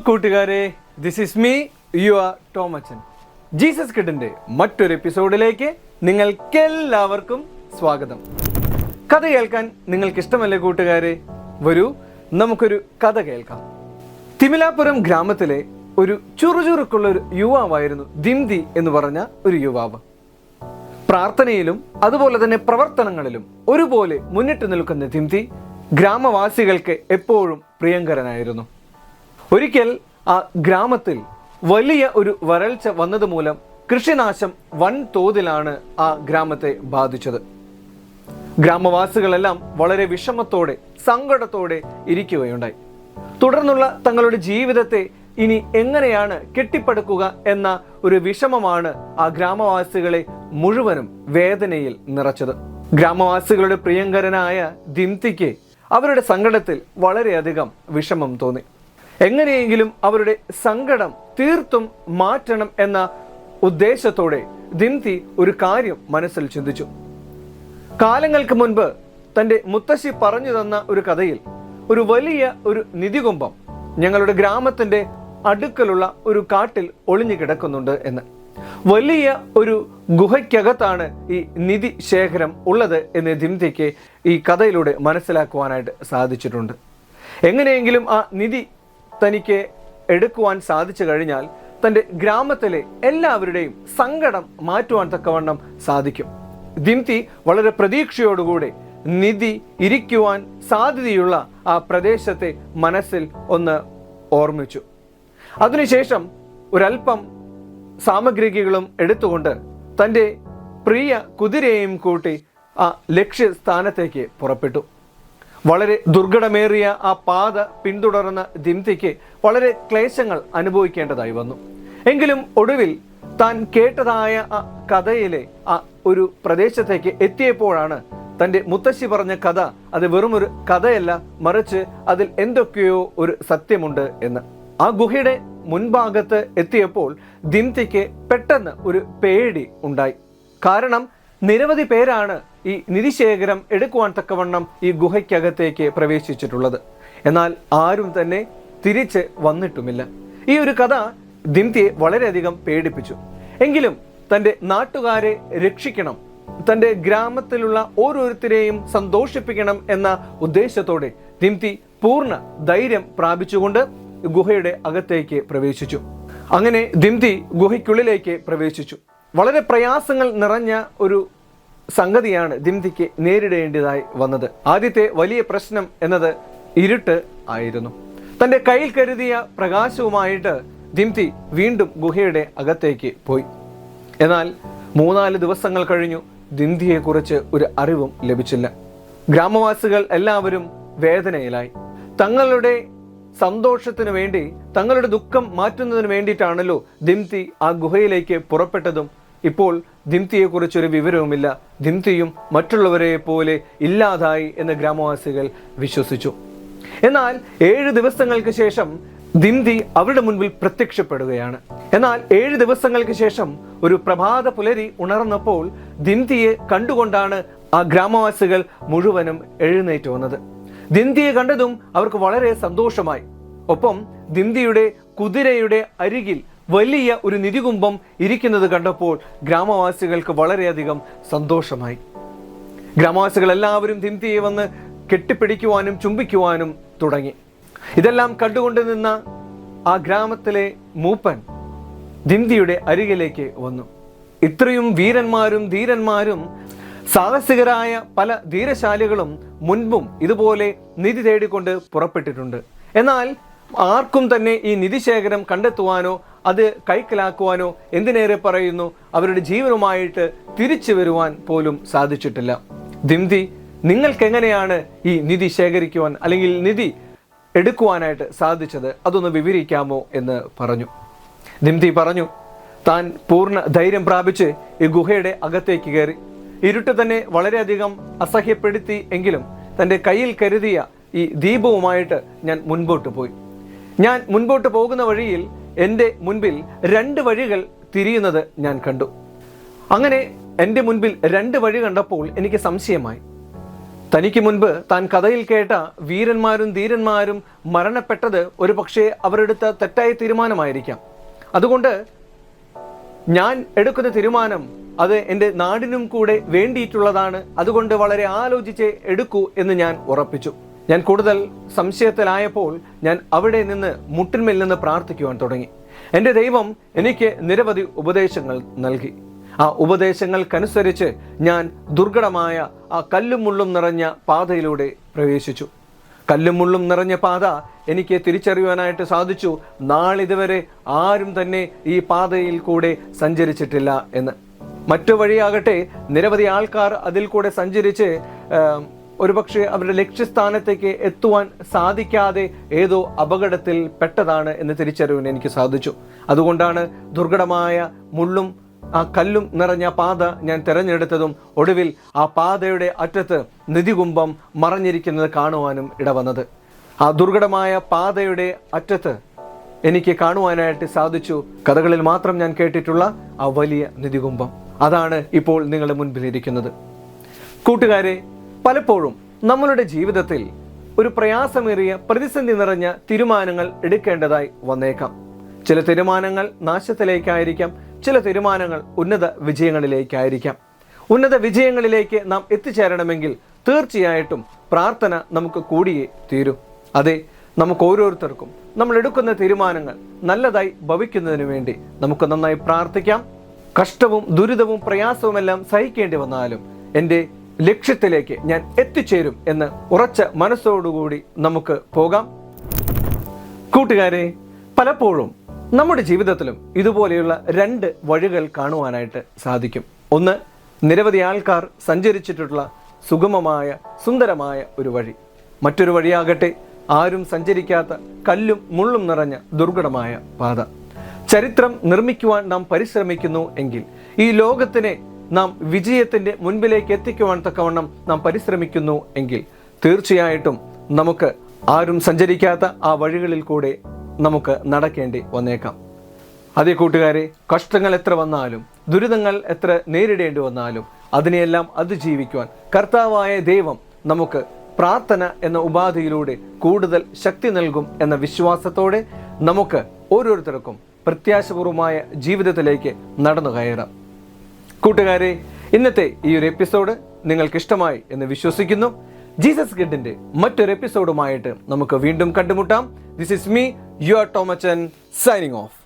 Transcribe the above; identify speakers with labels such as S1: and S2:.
S1: കൂട്ടുകാരെ, this is me your Tomachan. Jesus കിഡിൻ്റെ മറ്റൊരു എപ്പിസോഡിലേക്ക് നിങ്ങൾക്കെല്ലാവർക്കും സ്വാഗതം. കഥ കേൾക്കാൻ നിങ്ങൾക്കിഷ്ടമല്ലേ കൂട്ടുകാരെ? വരൂ, നമുക്കൊരു കഥ കേൾക്കാം. തിമിലാപുരം ഗ്രാമത്തിലെ ഒരു ചുറുചുറുക്കുള്ള ഒരു യുവാവായിരുന്നു ദിംതി എന്ന് പറഞ്ഞ ഒരു യുവാവ്. പ്രാർത്ഥനയിലും അതുപോലെ തന്നെ പ്രവർത്തനങ്ങളിലും ഒരുപോലെ മുന്നിട്ട് നിൽക്കുന്ന ദിംതി ഗ്രാമവാസികൾക്ക് എപ്പോഴും പ്രിയങ്കരനായിരുന്നു. ഒരിക്കൽ ആ ഗ്രാമത്തിൽ വലിയ ഒരു വരൾച്ച വന്നതുമൂലം കൃഷിനാശം വൻതോതിലാണ് ആ ഗ്രാമത്തെ ബാധിച്ചത്. ഗ്രാമവാസികളെല്ലാം വളരെ വിഷമത്തോടെ സങ്കടത്തോടെ ഇരിക്കുകയുണ്ടായി. തുടർന്നുള്ള തങ്ങളുടെ ജീവിതത്തെ ഇനി എങ്ങനെയാണ് കെട്ടിപ്പടുക്കുക എന്ന ഒരു വിഷമമാണ് ആ ഗ്രാമവാസികളെ മുഴുവനും വേദനയിൽ നിറച്ചത്. ഗ്രാമവാസികളുടെ പ്രിയങ്കരനായ ദിംതിക്ക് അവരുടെ സങ്കടത്തിൽ വളരെയധികം വിഷമം തോന്നി. എങ്ങനെയെങ്കിലും അവരുടെ സങ്കടം തീർത്തും മാറ്റണം എന്ന ഉദ്ദേശത്തോടെ ദിംതി ഒരു കാര്യം മനസ്സിൽ ചിന്തിച്ചു. കാലങ്ങൾക്ക് മുൻപ് തൻ്റെ മുത്തശ്ശി പറഞ്ഞു തന്ന ഒരു കഥയിൽ ഒരു വലിയ ഒരു നിധികുംഭം ഞങ്ങളുടെ ഗ്രാമത്തിൻ്റെ അടുക്കലുള്ള ഒരു കാട്ടിൽ ഒളിഞ്ഞു കിടക്കുന്നുണ്ട് എന്ന്. വലിയ ഒരു ഗുഹയ്ക്കകത്താണ് ഈ നിധി ശേഖരം ഉള്ളത് എന്ന് ദിംതിക്ക് ഈ കഥയിലൂടെ മനസ്സിലാക്കുവാനായിട്ട് സാധിച്ചിട്ടുണ്ട്. എങ്ങനെയെങ്കിലും ആ നിധി തനിക്ക് എടുക്കുവാൻ സാധിച്ചു കഴിഞ്ഞാൽ തൻ്റെ ഗ്രാമത്തിലെ എല്ലാവരുടെയും സങ്കടം മാറ്റുവാൻ തക്കവണ്ണം സാധിക്കും. ദിംതി വളരെ പ്രതീക്ഷയോടുകൂടെ നിധി ഇരിക്കുവാൻ സാധ്യതയുള്ള ആ പ്രദേശത്തെ മനസ്സിൽ ഒന്ന് ഓർമ്മിച്ചു. അതിനുശേഷം ഒരൽപ്പം സാമഗ്രികളും എടുത്തുകൊണ്ട് തൻ്റെ പ്രിയ കുതിരയെയും കൂട്ടി ആ ലക്ഷ്യസ്ഥാനത്തേക്ക് പുറപ്പെട്ടു. വളരെ ദുർഘടമേറിയ ആ പാത പിന്തുടർന്ന ദിംതിക്ക് വളരെ ക്ലേശങ്ങൾ അനുഭവിക്കേണ്ടതായി വന്നു. എങ്കിലും ഒടുവിൽ താൻ കേട്ടതായ ആ കഥയിലെ ആ ഒരു പ്രദേശത്തേക്ക് എത്തിയപ്പോഴാണ് തൻ്റെ മുത്തശ്ശി പറഞ്ഞ കഥ അത് വെറുമൊരു കഥയല്ല, മറിച്ച് അതിൽ എന്തൊക്കെയോ ഒരു സത്യമുണ്ട് എന്ന്. ആ ഗുഹയുടെ മുൻഭാഗത്ത് എത്തിയപ്പോൾ ദിംതിക്ക് പെട്ടെന്ന് ഒരു പേടി ഉണ്ടായി. കാരണം നിരവധി പേരാണ് ഈ നിധിശേഖരം എടുക്കുവാൻ തക്കവണ്ണം ഈ ഗുഹയ്ക്കകത്തേക്ക് പ്രവേശിച്ചിട്ടുള്ളത്. എന്നാൽ ആരും തന്നെ തിരിച്ച് വന്നിട്ടുമില്ല. ഈ ഒരു കഥ ദിംതിയെ വളരെയധികം പേടിപ്പിച്ചു. എങ്കിലും തൻ്റെ നാട്ടുകാരെ രക്ഷിക്കണം, തൻ്റെ ഗ്രാമത്തിലുള്ള ഓരോരുത്തരെയും സന്തോഷിപ്പിക്കണം എന്ന ഉദ്ദേശത്തോടെ ദിംതി പൂർണ്ണ ധൈര്യം പ്രാപിച്ചുകൊണ്ട് ഗുഹയുടെ അകത്തേക്ക് പ്രവേശിച്ചു. അങ്ങനെ ദിംതി ഗുഹയ്ക്കുള്ളിലേക്ക് പ്രവേശിച്ചു. വളരെ പ്രയാസങ്ങൾ നിറഞ്ഞ ഒരു സംഗതിയാണ് ദിംതിക്ക് നേരിടേണ്ടതായി വന്നത്. ആദ്യത്തെ വലിയ പ്രശ്നം എന്നത് ഇരുട്ട് ആയിരുന്നു. തൻ്റെ കയ്യിൽ കരുതിയ പ്രകാശവുമായിട്ട് ദിംതി വീണ്ടും ഗുഹയുടെ അകത്തേക്ക് പോയി. എന്നാൽ 3-4 ദിവസങ്ങൾ കഴിഞ്ഞു. ദിംതിയെക്കുറിച്ച് ഒരു അറിവും ലഭിച്ചില്ല. ഗ്രാമവാസികൾ എല്ലാവരും വേദനയിലായി. തങ്ങളുടെ സന്തോഷത്തിന് വേണ്ടി, തങ്ങളുടെ ദുഃഖം മാറ്റുന്നതിന് വേണ്ടിയിട്ടാണല്ലോ ദിംതി ആ ഗുഹയിലേക്ക് പുറപ്പെട്ടതും. ഇപ്പോൾ ദിംതിയെക്കുറിച്ചൊരു വിവരവുമില്ല. ദിംതിയും മറ്റുള്ളവരെ പോലെ ഇല്ലാതായി എന്ന് ഗ്രാമവാസികൾ വിശ്വസിച്ചു. എന്നാൽ 7 ദിവസങ്ങൾക്ക് ശേഷം ദിംതി അവരുടെ മുൻപിൽ പ്രത്യക്ഷപ്പെടുകയാണ്. എന്നാൽ 7 ദിവസങ്ങൾക്ക് ശേഷം ഒരു പ്രഭാത പുലരി ഉണർന്നപ്പോൾ ദിംതിയെ കണ്ടുകൊണ്ടാണ് ആ ഗ്രാമവാസികൾ മുഴുവനും എഴുന്നേറ്റ് വന്നത്. ദിംതിയെ കണ്ടതും അവർക്ക് വളരെ സന്തോഷമായി. ഒപ്പം ദിംതിയുടെ കുതിരയുടെ അരികിൽ വലിയ ഒരു നിധികുംഭം ഇരിക്കുന്നത് കണ്ടപ്പോൾ ഗ്രാമവാസികൾക്ക് വളരെയധികം സന്തോഷമായി. ഗ്രാമവാസികൾ എല്ലാവരും ദിംതിയെ വന്ന് കെട്ടിപ്പിടിക്കുവാനും ചുംബിക്കുവാനും തുടങ്ങി. ഇതെല്ലാം കണ്ടുകൊണ്ട് നിന്ന ആ ഗ്രാമത്തിലെ മൂപ്പൻ ദിംതിയുടെ അരികിലേക്ക് വന്നു. ഇത്രയും വീരന്മാരും ധീരന്മാരും സാഹസികരായ പല ധീരശാലികളും മുൻപും ഇതുപോലെ നിധി തേടിക്കൊണ്ട് പുറപ്പെട്ടിട്ടുണ്ട്. എന്നാൽ ആർക്കും തന്നെ ഈ നിധിശേഖരം കണ്ടെത്തുവാനോ അത് കൈക്കലാക്കുവാനോ, എന്തിനേറെ പറയുന്നു അവരുടെ ജീവനുമായിട്ട് തിരിച്ചു വരുവാൻ പോലും സാധിച്ചിട്ടില്ല. ദിംതി, നിങ്ങൾക്ക് എങ്ങനെയാണ് ഈ നിധി ശേഖരിക്കുവാൻ അല്ലെങ്കിൽ നിധി എടുക്കുവാനായിട്ട് സാധിച്ചത്? അതൊന്ന് വിവരിക്കാമോ എന്ന് പറഞ്ഞു. ദിംതി പറഞ്ഞു, താൻ പൂർണ്ണ ധൈര്യം പ്രാപിച്ച് ഈ ഗുഹയുടെ അകത്തേക്ക് കയറി. ഇരുട്ട് തന്നെ വളരെയധികം അസഹ്യപ്പെടുത്തി. എങ്കിലും തൻ്റെ കയ്യിൽ കരുതിയ ഈ ദീപവുമായിട്ട് ഞാൻ മുൻപോട്ട് പോയി. ഞാൻ മുൻപോട്ട് പോകുന്ന വഴിയിൽ എൻ്റെ മുൻപിൽ 2 വഴികൾ തിരിയുന്നത് ഞാൻ കണ്ടു. അങ്ങനെ എൻ്റെ മുൻപിൽ 2 വഴി കണ്ടപ്പോൾ എനിക്ക് സംശയമായി. തനിക്ക് മുൻപ് താൻ കഥയിൽ കേട്ട വീരന്മാരും ധീരന്മാരും മരണപ്പെട്ടത് ഒരു പക്ഷേ അവരെടുത്ത തെറ്റായ തീരുമാനമായിരിക്കാം. അതുകൊണ്ട് ഞാൻ എടുക്കുന്ന തീരുമാനം അത് എൻ്റെ നാടിനും കൂടെ വേണ്ടിയിട്ടുള്ളതാണ്, അതുകൊണ്ട് വളരെ ആലോചിച്ച് എടുക്കൂ എന്ന് ഞാൻ ഉറപ്പിച്ചു. ഞാൻ കൂടുതൽ സംശയത്തിലായപ്പോൾ ഞാൻ അവിടെ നിന്ന് മുട്ടിന്മേൽ നിന്ന് പ്രാർത്ഥിക്കുവാൻ തുടങ്ങി. എൻ്റെ ദൈവം എനിക്ക് നിരവധി ഉപദേശങ്ങൾ നൽകി. ആ ഉപദേശങ്ങൾക്കനുസരിച്ച് ഞാൻ ദുർഘടമായ ആ കല്ലും മുള്ളും നിറഞ്ഞ പാതയിലൂടെ പ്രവേശിച്ചു. കല്ലും മുള്ളും നിറഞ്ഞ പാത എനിക്ക് തിരിച്ചറിയുവാനായിട്ട് സാധിച്ചു. നാളിതുവരെ ആരും തന്നെ ഈ പാതയിൽ കൂടെ സഞ്ചരിച്ചിട്ടില്ല എന്ന്. മറ്റു വഴിയാകട്ടെ നിരവധി ആൾക്കാർ അതിൽ കൂടെ സഞ്ചരിച്ച് ഒരുപക്ഷെ അവരുടെ ലക്ഷ്യസ്ഥാനത്തേക്ക് എത്തുവാൻ സാധിക്കാതെ ഏതോ അപകടത്തിൽ പെട്ടതാണ് എന്ന് തിരിച്ചറിയാൻ എനിക്ക് സാധിച്ചു. അതുകൊണ്ടാണ് ദുർഘടമായ മുള്ളും ആ കല്ലും നിറഞ്ഞ പാത ഞാൻ തിരഞ്ഞെടുത്തതും ഒടുവിൽ ആ പാതയുടെ അറ്റത്ത് നിധികുംഭം മറഞ്ഞിരിക്കുന്നത് കാണുവാനും ഇടവന്നത്. ആ ദുർഘടമായ പാതയുടെ അറ്റത്ത് എനിക്ക് കാണുവാനായിട്ട് സാധിച്ചു കഥകളിൽ മാത്രം ഞാൻ കേട്ടിട്ടുള്ള ആ വലിയ നിധികുംഭം. അതാണ് ഇപ്പോൾ നിങ്ങളുടെ മുൻപിലിരിക്കുന്നത്. കൂട്ടുകാരെ, പലപ്പോഴും നമ്മളുടെ ജീവിതത്തിൽ ഒരു പ്രയാസമേറിയ പ്രതിസന്ധി നിറഞ്ഞ തീരുമാനങ്ങൾ എടുക്കേണ്ടതായി വന്നേക്കാം. ചില തീരുമാനങ്ങൾ നാശത്തിലേക്കായിരിക്കാം, ചില തീരുമാനങ്ങൾ ഉന്നത വിജയങ്ങളിലേക്കായിരിക്കാം. ഉന്നത വിജയങ്ങളിലേക്ക് നാം എത്തിച്ചേരണമെങ്കിൽ തീർച്ചയായിട്ടും പ്രാർത്ഥന നമുക്ക് കൂടിയേ തീരൂ. അതെ, നമുക്ക് ഓരോരുത്തർക്കും നമ്മൾ എടുക്കുന്ന തീരുമാനങ്ങൾ നല്ലതായി ഭവിക്കുന്നതിന് വേണ്ടി നമുക്ക് നന്നായി പ്രാർത്ഥിക്കാം. കഷ്ടവും ദുരിതവും പ്രയാസവുമെല്ലാം സഹിക്കേണ്ടി വന്നാലും എൻ്റെ ലക്ഷ്യത്തിലേക്ക് ഞാൻ എത്തിച്ചേരും എന്ന് ഉറച്ച മനസ്സോടുകൂടി നമുക്ക് പോകാം. കൂട്ടുകാരെ, പലപ്പോഴും നമ്മുടെ ജീവിതത്തിലും ഇതുപോലെയുള്ള രണ്ട് വഴികൾ കാണുവാനായിട്ട് സാധിക്കും. ഒന്ന്, നിരവധി ആൾക്കാർ സഞ്ചരിച്ചിട്ടുള്ള സുഗമമായ സുന്ദരമായ ഒരു വഴി. മറ്റൊരു വഴിയാകട്ടെ ആരും സഞ്ചരിക്കാത്ത കല്ലും മുള്ളും നിറഞ്ഞ ദുർഘടമായ പാത. ചരിത്രം നിർമ്മിക്കുവാൻ നാം പരിശ്രമിക്കുന്നു എങ്കിൽ, ഈ ലോകത്തിനെ നാം വിജയത്തിൻ്റെ മുൻപിലേക്ക് എത്തിക്കുവാൻ തക്കവണ്ണം നാം പരിശ്രമിക്കുന്നു എങ്കിൽ തീർച്ചയായിട്ടും നമുക്ക് ആരും സഞ്ചരിക്കാത്ത ആ വഴികളിൽ കൂടെ നമുക്ക് നടക്കേണ്ടി വന്നേക്കാം. അതേ കൂട്ടുകാരെ, കഷ്ടങ്ങൾ എത്ര വന്നാലും ദുരിതങ്ങൾ എത്ര നേരിടേണ്ടി വന്നാലും അതിനെയെല്ലാം അതിജീവിക്കുവാൻ കർത്താവായ ദൈവം നമുക്ക് പ്രാർത്ഥന എന്ന ഉപാധിയിലൂടെ കൂടുതൽ ശക്തി നൽകും എന്ന വിശ്വാസത്തോടെ നമുക്ക് ഓരോരുത്തർക്കും പ്രത്യാശപൂർവമായ ജീവിതത്തിലേക്ക് നടന്നു കയറാം. കൂട്ടുകാരെ, ഇന്നത്തെ ഈ ഒരു എപ്പിസോഡ് നിങ്ങൾക്ക് ഇഷ്ടമായി എന്ന് വിശ്വസിക്കുന്നു. ജീസസ് ഗിഡിന്റെ മറ്റൊരു എപ്പിസോഡുമായിട്ട് നമുക്ക് വീണ്ടും കണ്ടുമുട്ടാം. This is me, your Tomachan, signing of.